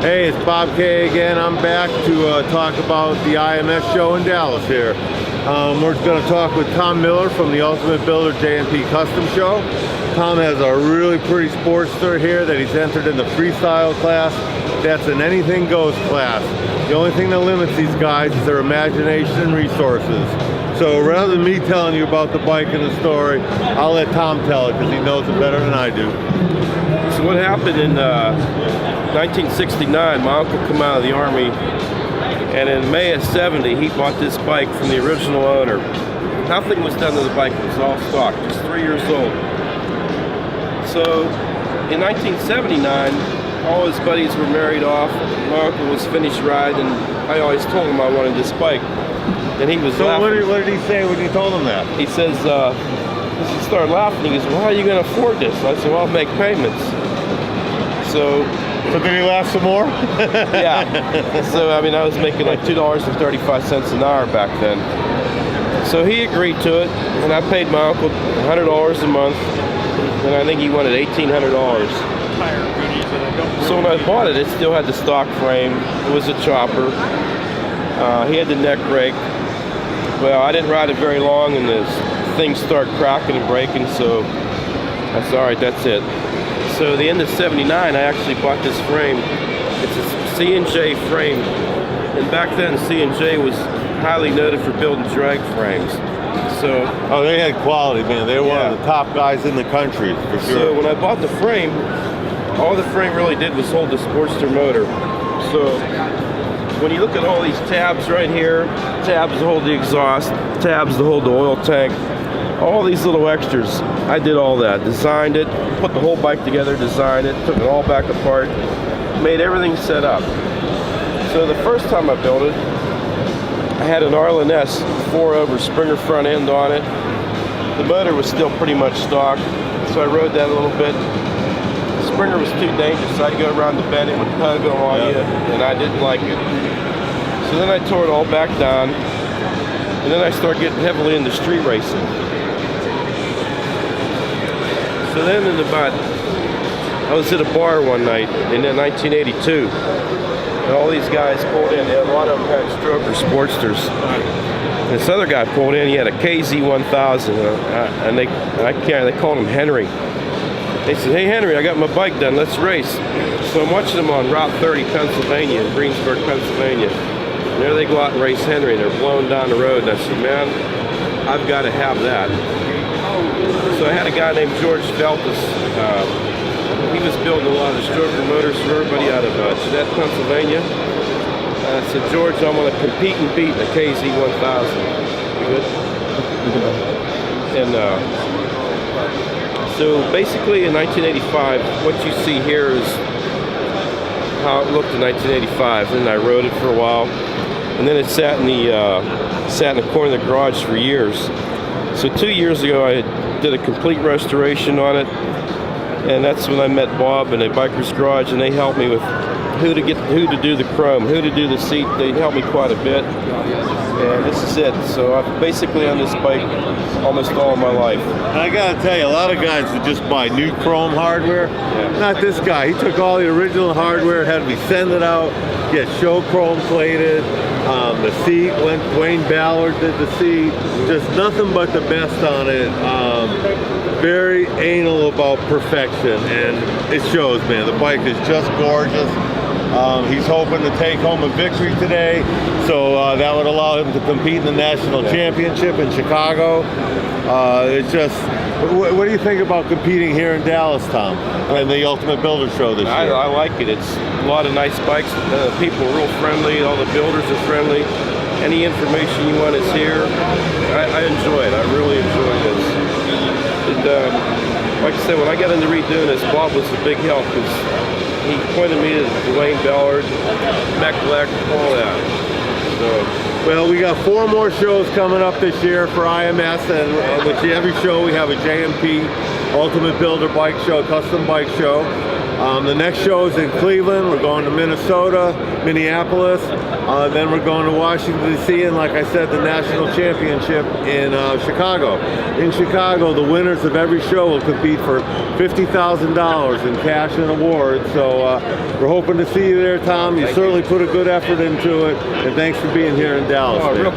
Hey, it's Bob K again. I'm back to talk about the IMS show in Dallas here. We're going to talk with Tom Miller from the Ultimate Builder J&P Custom Show. Tom has a really pretty Sportster here that he's entered in the Freestyle class. That's an anything goes class. The only thing that limits these guys is their imagination and resources. So rather than me telling you about the bike and the story, I'll let Tom tell it because he knows it better than I do. So what happened in 1969, my uncle came out of the Army, and in May of '70, he bought this bike from the original owner. Nothing was done to the bike, it was all stock, just 3 years old. So in 1979, all his buddies were married off, my uncle was finished riding, and I always told him I wanted this bike. And he was laughing. What did he say when you told him that? He says, he started laughing, he goes, well, how are you going to afford this? I said, well, I'll make payments. So did he laugh some more? Yeah. So, I mean, I was making like $2.35 an hour back then. So he agreed to it, and I paid my uncle $100 a month, and I think he wanted $1,800. So when I bought it, it still had the stock frame. It was a chopper. He had the neck rake. Well, I didn't ride it very long, and the things started cracking and breaking, so I said, all right, that's it. So at the end of '79, I actually bought this frame. It's a C&J frame, and back then C&J was highly noted for building drag frames. So they had quality, man. They were one of the top guys in the country, for sure. So when I bought the frame, all the frame really did was hold the Sportster motor. So when you look at all these tabs right here, tabs to hold the exhaust, tabs to hold the oil tank, all these little extras, I did all that. Designed it, put the whole bike together, designed it, took it all back apart, made everything set up. So the first time I built it, I had an Arlen S 4-over Springer front end on it. The motor was still pretty much stock, so I rode that a little bit. The Springer was too dangerous. I'd go around the bend, it would tug on you, and I didn't like it. So then I tore it all back down, and then I started getting heavily into street racing. So then I was at a bar one night in 1982, and all these guys pulled in. A lot of them had stroker Sportsters. And this other guy pulled in, he had a KZ1000, and they called him Henry. They said, hey Henry, I got my bike done, let's race. So I'm watching them on Route 30, Pennsylvania, in Greensburg, Pennsylvania. And there they go out and race Henry, and they're blowing down the road, and I said, man, I've got to have that. So I had a guy named George Feltus. He was building a lot of the stroker motors for everybody out of Jeanette, Pennsylvania. I said, George, I'm going to compete and beat the KZ1000. Good? And so basically in 1985, what you see here is how it looked in 1985. And I rode it for a while. And then it sat in the corner of the garage for years. So 2 years ago, I did a complete restoration on it, and that's when I met Bob in a biker's garage, and they helped me with who to do the chrome, who to do the seat. They helped me quite a bit, and this is it. So I've basically on this bike almost all my life. And I gotta tell you, a lot of guys would just buy new chrome hardware. Yeah. Not this guy. He took all the original hardware, had me send it out, get show chrome plated. The seat, Wayne Ballard did the seat, just nothing but the best on it. Very anal about perfection, and it shows, man. The bike is just gorgeous. He's hoping to take home a victory today, so that would allow him to compete in the national championship in Chicago. It's just, what do you think about competing here in Dallas, Tom, and the Ultimate Builder Show this year? I like it. It's a lot of nice bikes. People are real friendly. All the builders are friendly. Any information you want is here. I enjoy it. I really enjoy this. And, like I said, when I got into redoing this, Bob was a big help because he pointed me to Wayne Ballard, Meckleck, all that. So, well, we got 4 more shows coming up this year for IMS, and with every show we have a J&P Ultimate Builder Bike Show, Custom Bike Show. The next show is in Cleveland. We're going to Minnesota, Minneapolis. Then we're going to Washington, D.C. and like I said, the national championship in Chicago. In Chicago, the winners of every show will compete for $50,000 in cash and awards. So we're hoping to see you there, Tom. You certainly put a good effort into it. And thanks for being here in Dallas. Oh, real